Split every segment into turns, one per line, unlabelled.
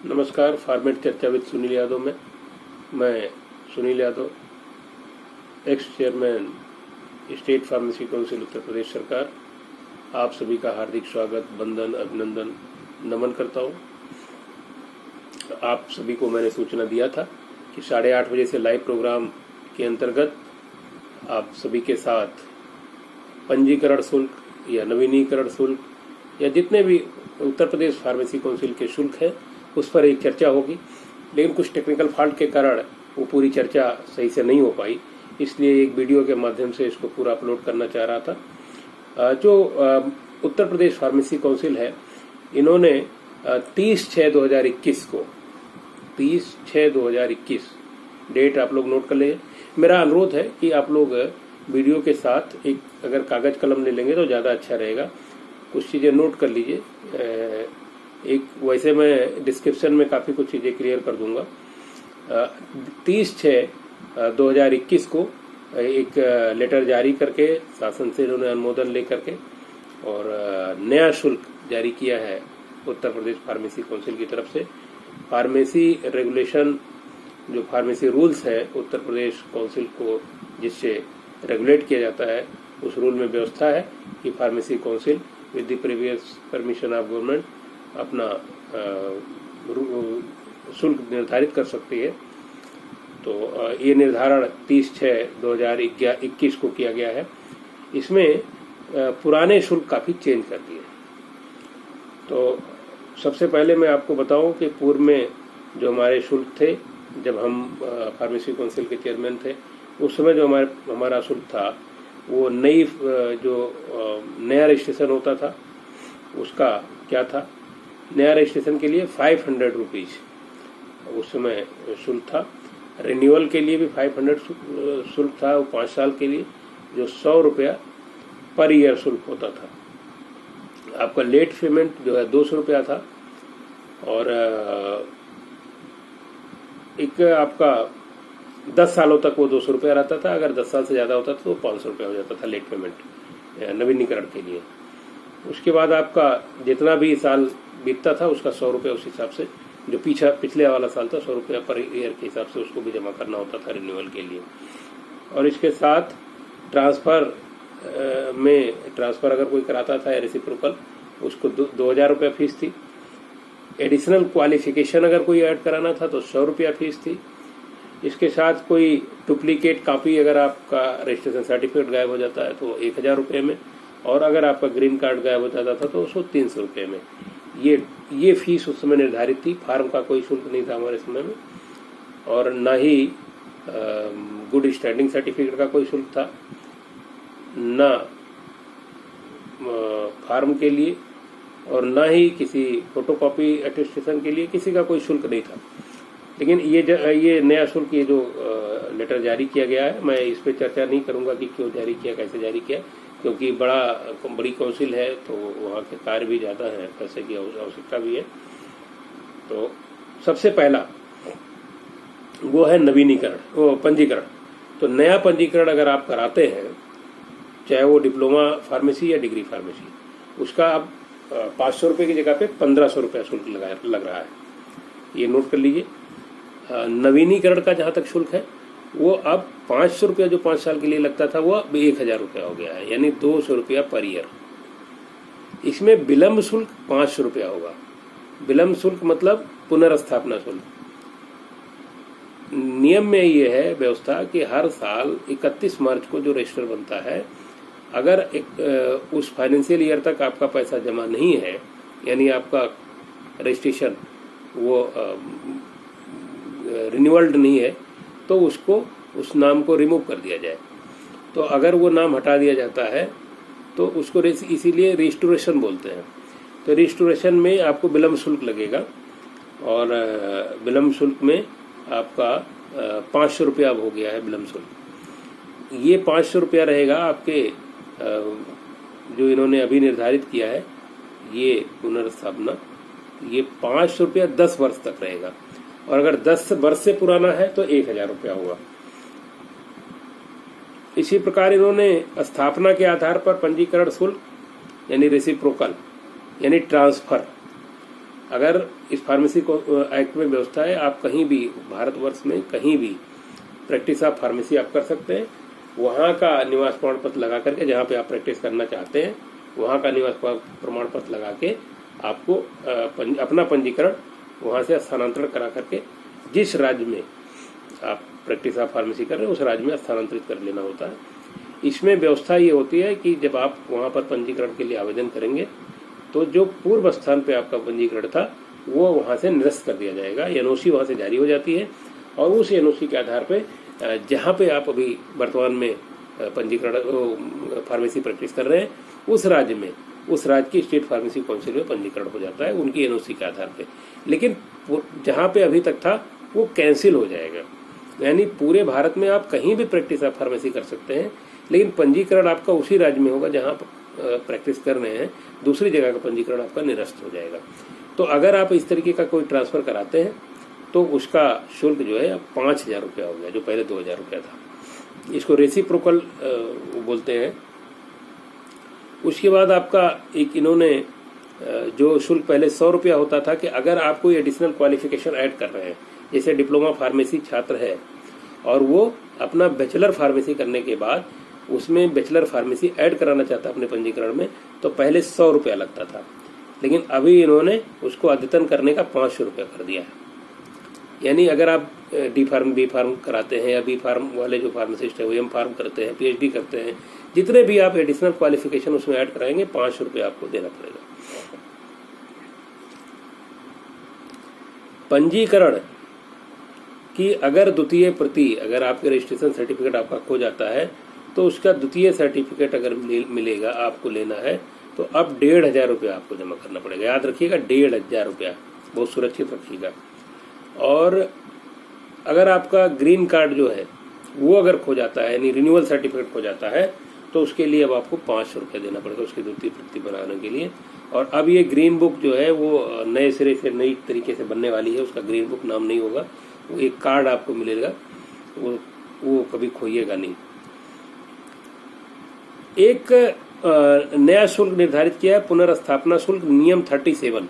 नमस्कार, फार्मेट चर्चा विद सुनील यादव में मैं Sunil Yadav, ex chairman state pharmacy council Uttar Pradesh सरकार, आप सभी का हार्दिक स्वागत, वंदन, अभिनंदन, नमन करता हूँ। आप सभी को मैंने सूचना दिया था कि 8:30 बजे से लाइव प्रोग्राम के अंतर्गत आप सभी के साथ पंजीकरण शुल्क या नवीनीकरण शुल्क या जितने भी उत्तर प्रदेश फार्मेसी काउंसिल के शुल्क हैं उस पर एक चर्चा होगी। लेकिन कुछ टेक्निकल फॉल्ट के कारण वो पूरी चर्चा सही से नहीं हो पाई, इसलिए एक वीडियो के माध्यम से इसको पूरा अपलोड करना चाह रहा था। जो उत्तर प्रदेश फार्मेसी काउंसिल है, इन्होंने 30/6/2021 को 30/6/2021 डेट आप लोग नोट कर लेंगे। मेरा अनुरोध है कि आप लोग वीडियो के साथ एक अगर कागज कलम ले लेंगे तो ज़्यादा अच्छा रहेगा, कुछ चीज़ें नोट कर लीजिए। एक वैसे मैं डिस्क्रिप्शन में काफ़ी कुछ चीज़ें क्लियर कर दूंगा। 30/6/2021 को एक लेटर जारी करके शासन से इन्होंने अनुमोदन ले करके और नया शुल्क जारी किया है उत्तर प्रदेश फार्मेसी काउंसिल की तरफ से। फार्मेसी रेगुलेशन, जो फार्मेसी रूल्स है उत्तर प्रदेश काउंसिल को जिससे रेगुलेट किया जाता है, उस रूल में व्यवस्था है कि pharmacy council with the previous permission of government अपना शुल्क निर्धारित कर सकती है। तो ये निर्धारण 30/6/2021 को किया गया है। इसमें पुराने शुल्क काफी चेंज कर दिए। तो सबसे पहले मैं आपको बताऊं कि पूर्व में जो हमारे शुल्क थे, जब हम फार्मेसी काउंसिल के चेयरमैन थे, उस समय जो हमारा शुल्क था वो नया रजिस्ट्रेशन होता था, उसका क्या था, नया रजिस्ट्रेशन के लिए 500 रुपीज उस समय शुल्क था। रिन्यूअल के लिए भी 500 शुल्क था, वो 5 साल के लिए, जो 100 रुपया पर ईयर शुल्क होता था। आपका लेट पेमेंट जो है 200 रुपया था, और एक आपका 10 सालों तक वो 200 रुपया रहता था। अगर 10 साल से ज्यादा होता था तो 500 रुपया हो जाता था लेट पेमेंट नवीनीकरण के लिए। उसके बाद आपका जितना भी साल बीतता था उसका 100 रुपया उस हिसाब से, जो पिछले वाला साल था 100 रुपया पर ईयर के हिसाब से उसको भी जमा करना होता था रिन्यूअल के लिए। और इसके साथ ट्रांसफर अगर कोई कराता था रेसिप्रोकल, उसको 2000 रुपया फीस थी। एडिशनल क्वालिफिकेशन अगर कोई ऐड कराना था तो 100 रुपया फीस थी। इसके साथ कोई डुप्लीकेट कॉपी अगर आपका रजिस्ट्रेशन सर्टिफिकेट गायब हो जाता है तो 1000 रुपये में, और अगर आपका ग्रीन कार्ड गायब हो जाता था तो उसको 300 रुपये में। ये फीस उस समय निर्धारित थी। फार्म का कोई शुल्क नहीं था हमारे समय में, और ना ही गुड स्टैंडिंग सर्टिफिकेट का कोई शुल्क था, ना फार्म के लिए, और ना ही किसी फोटोकॉपी अटेस्टेशन के लिए किसी का कोई शुल्क नहीं था। लेकिन ये नया शुल्क, ये जो लेटर जारी किया गया है, मैं इस पे चर्चा नहीं करूंगा कि क्यों जारी किया, कैसे जारी किया, क्योंकि बड़ी काउंसिल है तो वहाँ के कार्य भी ज्यादा है, पैसे की आवश्यकता भी है। तो सबसे पहला वो है नवीनीकरण, वो पंजीकरण। तो नया पंजीकरण अगर आप कराते हैं, चाहे वो डिप्लोमा फार्मेसी या डिग्री फार्मेसी, उसका अब 500 रुपये की जगह पे 1500 रुपया शुल्क लग रहा है। ये नोट कर लीजिए। नवीनीकरण का जहां तक शुल्क है वो अब 500 रुपया जो 5 साल के लिए लगता था वो अब 1000 रुपया हो गया है, यानी 200 रुपया पर ईयर। इसमें विलम्ब शुल्क 500 रुपया होगा। विलम्ब शुल्क मतलब पुनर्स्थापना शुल्क। नियम में ये है व्यवस्था कि हर साल 31 मार्च को जो रजिस्टर बनता है, अगर उस फाइनेंशियल ईयर तक आपका पैसा जमा नहीं है, यानी आपका रजिस्ट्रेशन वो रिन्यूअल्ड नहीं है, तो उसको उस नाम को रिमूव कर दिया जाए। तो अगर वो नाम हटा दिया जाता है तो उसको इसीलिए रिस्टोरेशन बोलते हैं। तो रिस्टोरेशन में आपको विलम्ब शुल्क लगेगा, और विलम्ब शुल्क में आपका 500 रुपया अब हो गया है विलम्ब शुल्क। ये 500 रुपया रहेगा आपके जो इन्होंने अभी निर्धारित किया है, ये पुनर्स्थापना, ये 500 रुपया 10 वर्ष तक रहेगा, और अगर 10 वर्ष से पुराना है तो 1000 रुपया होगा। इसी प्रकार इन्होंने स्थापना के आधार पर पंजीकरण शुल्क यानी रेसिप्रोकल यानी ट्रांसफर। अगर इस फार्मेसी को एक्ट में व्यवस्था है, आप कहीं भी भारतवर्ष में कहीं भी प्रैक्टिस ऑफ फार्मेसी आप कर सकते हैं। वहाँ का निवास प्रमाण पत्र लगा करके, जहाँ पे आप प्रैक्टिस करना चाहते हैं वहाँ का निवास प्रमाण पत्र लगा के आपको अपना पंजीकरण वहाँ से स्थानांतरण करा करके जिस राज्य में आप प्रैक्टिस ऑफ फार्मेसी कर रहे हैं उस राज्य में स्थानांतरित कर लेना होता है। इसमें व्यवस्था ये होती है कि जब आप वहाँ पर पंजीकरण के लिए आवेदन करेंगे तो जो पूर्व स्थान पे आपका पंजीकरण था वो वहाँ से निरस्त कर दिया जाएगा। एनओसी वहाँ से जारी हो जाती है और उस एनओसी के आधार पे जहाँ पे आप अभी वर्तमान में पंजीकरण फार्मेसी प्रैक्टिस कर रहे हैं उस राज्य में, उस राज्य की स्टेट फार्मेसी काउंसिल में पंजीकरण हो जाता है उनकी एनओसी के आधार पे। लेकिन जहाँ पे अभी तक था वो कैंसिल हो जाएगा। यानी पूरे भारत में आप कहीं भी प्रैक्टिस ऑफ फार्मेसी कर सकते हैं, लेकिन पंजीकरण आपका उसी राज्य में होगा जहाँ प्रैक्टिस कर रहे हैं, दूसरी जगह का पंजीकरण आपका निरस्त हो जाएगा। तो अगर आप इस तरीके का कोई ट्रांसफर कराते हैं तो उसका शुल्क जो है अब 5,000 रुपया हो गया, जो पहले 2,000 रुपया था। इसको रेसिप्रोकल बोलते हैं। उसके बाद आपका एक इन्होंने जो शुल्क पहले 100 रुपया होता था कि अगर आप कोई एडिशनल क्वालिफिकेशन ऐड कर रहे हैं, जैसे डिप्लोमा फार्मेसी छात्र है और वो अपना बैचलर फार्मेसी करने के बाद उसमें बैचलर फार्मेसी ऐड कराना चाहता है अपने पंजीकरण में, तो पहले 100 रुपया लगता था, लेकिन अभी इन्होंने उसको अद्यतन करने का 500 रुपया कर दिया है। यानी अगर आप डी फार्म बी फार्म कराते हैं या बी फार्म वाले जो फार्मासिस्ट है वो एम फार्म करते हैं, पीएचडी करते हैं, जितने भी आप एडिशनल क्वालिफिकेशन उसमें ऐड कराएंगे 500 रुपया आपको देना पड़ेगा। पंजीकरण की अगर द्वितीय प्रति, अगर आपके रजिस्ट्रेशन सर्टिफिकेट आपका खो जाता है तो उसका द्वितीय सर्टिफिकेट अगर मिलेगा आपको लेना है तो अब 1,500 रुपया आपको जमा करना पड़ेगा। याद रखिएगा 1,500 रुपया, बहुत सुरक्षित रखिएगा। और अगर आपका ग्रीन कार्ड जो है वो अगर खो जाता है यानी रिन्यूअल सर्टिफिकेट खो जाता है तो उसके लिए अब आपको 500 रुपया देना पड़ेगा उसकी द्वितीय प्रति बनाने के लिए। और अब ये ग्रीन बुक जो है वो नए सिरे से नई तरीके से बनने वाली है, उसका ग्रीन बुक नाम नहीं होगा, वो एक कार्ड आपको मिलेगा, वो कभी खोइएगा नहीं। एक नया शुल्क निर्धारित किया है, पुनर्स्थापना शुल्क नियम 37।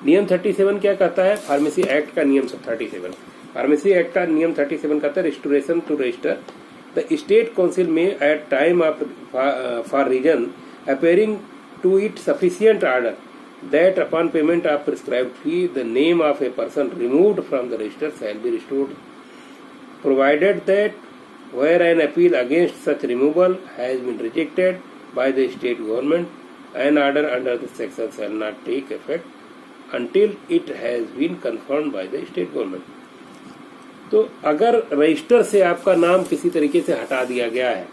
नियम 37 क्या कहता है? फार्मेसी एक्ट का नियम 37, फार्मेसी एक्ट का नियम 37 कहता है restoration to register the state council में at time of for reason appearing to it sufficient order that upon payment of prescribed fee the name of a person removed from the register shall be restored provided that where an appeal against such removal has been rejected by the state government, an order under the section shall not take effect until it has been confirmed by the state government. तो अगर register से आपका नाम किसी तरीके से हटा दिया गया है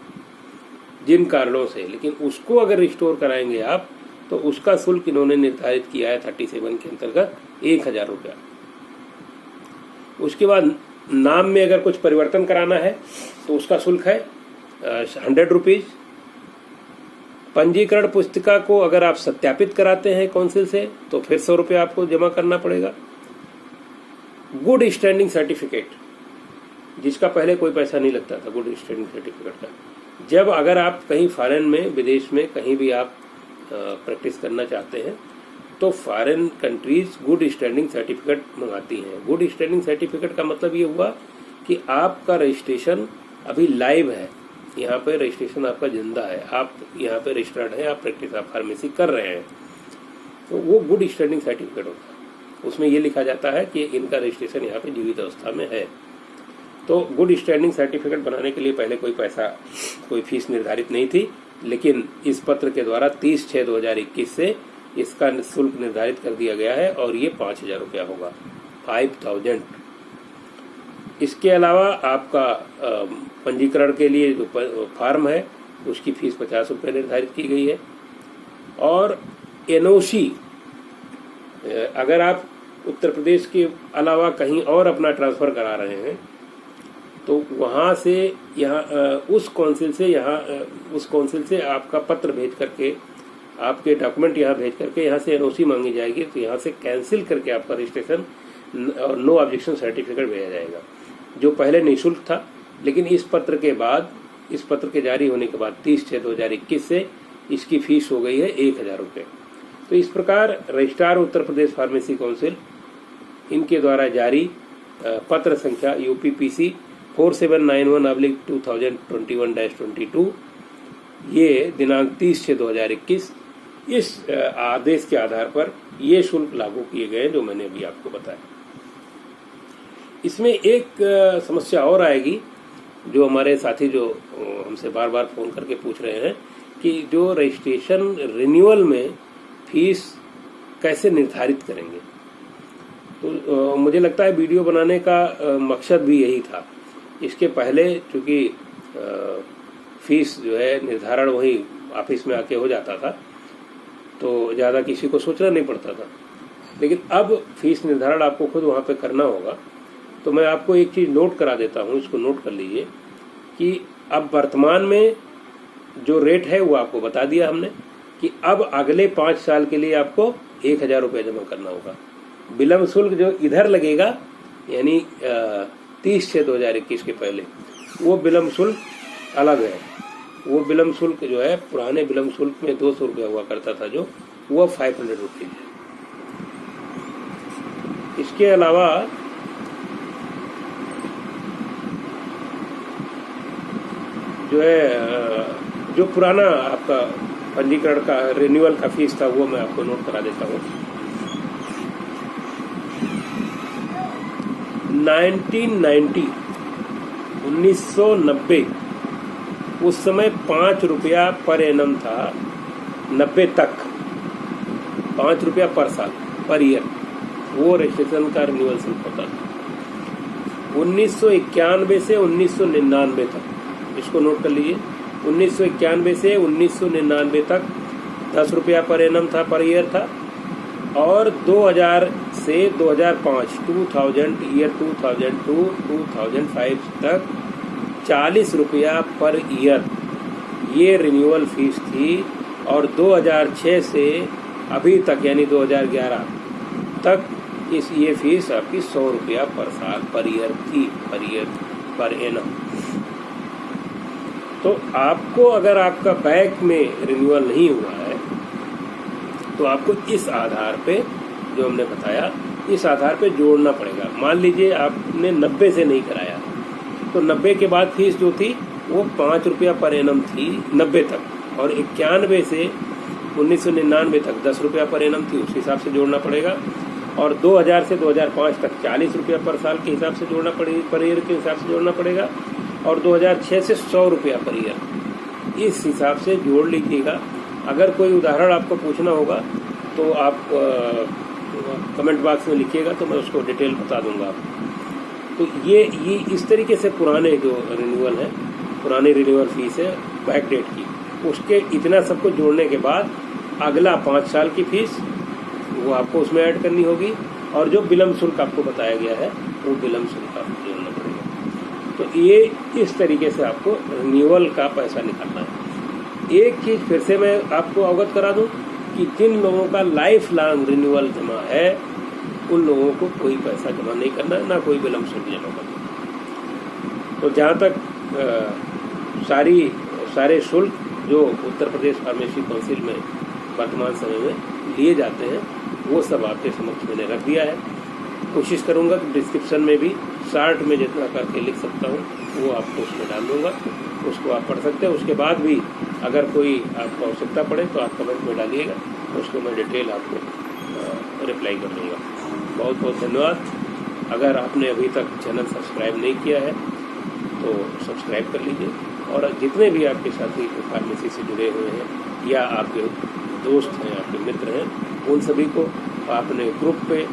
जिन कारणों से, लेकिन उसको अगर रिस्टोर कराएंगे आप तो उसका शुल्क इन्होंने निर्धारित किया है 37 के अंतर्गत 1,000 रुपया। उसके बाद नाम में अगर कुछ परिवर्तन कराना है तो उसका शुल्क है 100 रुपीज। पंजीकरण पुस्तिका को अगर आप सत्यापित कराते हैं काउंसिल से तो फिर 100 रुपया आपको जमा करना पड़ेगा। गुड स्टैंडिंग सर्टिफिकेट, जिसका पहले कोई पैसा नहीं लगता था, गुड स्टैंडिंग सर्टिफिकेट का, जब अगर आप कहीं फॉरेन में, विदेश में कहीं भी आप प्रैक्टिस करना चाहते हैं तो foreign countries good standing certificate मंगाती हैं। गुड स्टैंडिंग सर्टिफिकेट का मतलब ये हुआ कि आपका रजिस्ट्रेशन अभी लाइव है, यहाँ पे रजिस्ट्रेशन आपका जिंदा है, आप यहाँ पे रजिस्टर्ड हैं, आप प्रैक्टिस ऑफ फार्मेसी कर रहे हैं, तो वो गुड स्टैंडिंग सर्टिफिकेट होता है। उसमें ये लिखा जाता है कि इनका रजिस्ट्रेशन यहाँ पे जीवित अवस्था में है। तो गुड स्टैंडिंग सर्टिफिकेट बनाने के लिए पहले कोई पैसा, कोई फीस निर्धारित नहीं थी, लेकिन इस पत्र के द्वारा 30/6/2021 से इसका शुल्क निर्धारित कर दिया गया है और ये 5,000 रुपया होगा, 5,000। इसके अलावा आपका पंजीकरण के लिए जो फार्म है उसकी फीस 50 रुपये निर्धारित की गई है। और एनओसी, अगर आप उत्तर प्रदेश के अलावा कहीं और अपना ट्रांसफर करा रहे हैं तो वहाँ से यहाँ उस काउंसिल से आपका पत्र भेज करके, आपके डॉक्यूमेंट यहाँ भेज करके यहाँ से एनओसी मांगी जाएगी, तो यहाँ से कैंसिल करके आपका रजिस्ट्रेशन और नो ऑब्जेक्शन सर्टिफिकेट भेजा जाएगा, जो पहले निःशुल्क था। लेकिन इस पत्र के बाद, इस पत्र के जारी होने के बाद 30/6/2021 से इसकी फीस हो गई है 1000 रुपये। तो इस प्रकार registrar Uttar Pradesh pharmacy council इनके द्वारा जारी पत्र संख्या UPPC 4791/2021-22 ये दिनांक 30/6/2021 इस आदेश के आधार पर ये शुल्क लागू किए गए जो मैंने अभी आपको बताया। इसमें एक समस्या और आएगी जो हमारे साथी जो हमसे बार बार फोन करके पूछ रहे हैं कि जो रजिस्ट्रेशन रिन्यूअल में फीस कैसे निर्धारित करेंगे। तो मुझे लगता है वीडियो बनाने का मकसद भी यही था। इसके पहले चूंकि फीस जो है निर्धारण वही ऑफिस में आके हो जाता था तो ज़्यादा किसी को सोचना नहीं पड़ता था, लेकिन अब फीस निर्धारण आपको खुद वहाँ पे करना होगा। तो मैं आपको एक चीज़ नोट करा देता हूँ, इसको नोट कर लीजिए कि अब वर्तमान में जो रेट है वो आपको बता दिया हमने कि अब अगले 5 साल के लिए आपको 1000 रुपये जमा करना होगा। विलम्ब शुल्क जो इधर लगेगा यानी 30/6/2021 के पहले वो विलम्ब शुल्क अलग है। वो विलम्ब शुल्क जो है पुराने विलम्ब शुल्क में 200 रुपया हुआ करता था जो वो 500 रुपीज है। इसके अलावा जो है जो पुराना आपका पंजीकरण का रिन्यूअल का फीस था वो मैं आपको नोट करा देता हूँ। 1990 उस समय 5 रुपया पर एनम था, 90 तक 5 रुपया पर साल पर ईयर वो रजिस्ट्रेशन का रिन्यूअल शुल्क होता था। 1991 से 1999 तक, इसको नोट कर लीजिए, 1991 से 1999 तक 10 रुपया पर एनम था, पर ईयर था। और 2000 से 2005 ईयर 2002-2005 तक 40 रुपया पर ईयर ये रिन्यूअल फीस थी। और 2006 से अभी तक यानी 2011 तक ये फीस आपकी 100 रुपया पर साल पर ईयर थी, पर एनम। तो आपको अगर आपका बैंक में रिन्यूअल नहीं हुआ है तो आपको इस आधार पे जो हमने बताया इस आधार पे जोड़ना पड़ेगा। मान लीजिए आपने 90 से नहीं कराया तो 90 के बाद फीस जो थी वो 5 रुपया पर एनम थी 90 तक, और 91 से 1999 तक 10 रुपया पर एनम थी, उस हिसाब से जोड़ना पड़ेगा। और 2000 से 2005 तक 40 रुपया पर साल के हिसाब से जोड़ना पड़ेगा, पर ईयर के हिसाब से जोड़ना पड़ेगा। और 2006 से 100 रुपया पर ईयर, इस हिसाब से जोड़ लीजिएगा। अगर कोई उदाहरण आपको पूछना होगा तो आप कमेंट बॉक्स में लिखिएगा तो मैं उसको डिटेल बता दूंगा आपको। तो ये इस तरीके से पुराने जो रिन्यूअल है, पुरानी रिन्यूअल फीस है बैक डेट की, उसके इतना सबको जोड़ने के बाद अगला 5 साल की फीस वो आपको उसमें ऐड करनी होगी। और जो विलम्ब शुल्क आपको बताया गया है वो विलम्ब शुल्क आपको जोड़ना पड़ेगा। तो ये इस तरीके से आपको रिन्यूअल का पैसा निकालना है। एक चीज फिर से मैं आपको अवगत करा दूं कि जिन लोगों का लाइफ लॉन्ग रिन्यूअल जमा है उन लोगों को कोई पैसा जमा नहीं करना है, ना कोई विलम्ब शुल्क जमा करना। तो जहाँ तक सारे शुल्क जो उत्तर प्रदेश फार्मेसी काउंसिल में वर्तमान समय में लिए जाते हैं वो सब आपके समक्ष मैंने रख दिया है। कोशिश करूंगा कि डिस्क्रिप्शन में भी शार्ट में जितना करके लिख सकता हूँ वो आपको उसमें डाल दूंगा, उसको आप पढ़ सकते हैं। उसके बाद भी अगर कोई आपको आवश्यकता पड़े तो आप कमेंट में डालिएगा, उसको मैं डिटेल आपको रिप्लाई कर दूँगा। बहुत बहुत धन्यवाद। अगर आपने अभी तक चैनल सब्सक्राइब नहीं किया है तो सब्सक्राइब कर लीजिए, और जितने भी आपके साथी फार्मेसी से जुड़े हुए हैं या आपके दोस्त हैं, आपके मित्र हैं, उन सभी को आपने ग्रुप पे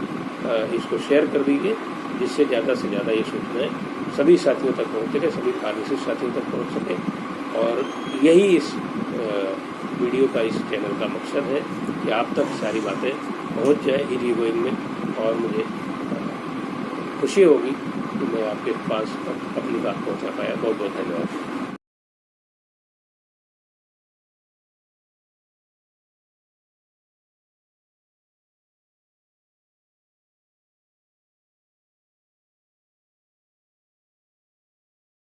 इसको शेयर कर दीजिए, जिससे ज़्यादा से ज़्यादा ये सूचनाएँ सभी साथियों तक पहुँच सके, सभी फार्मेसी साथियों तक पहुँच सके। और यही इस वीडियो का, इस चैनल का मकसद है कि आप तक सारी बातें पहुँच जाए इजी गोइंग में, और मुझे खुशी होगी कि मैं आपके पास अपनी बात पहुँचा पाया। बहुत बहुत धन्यवाद।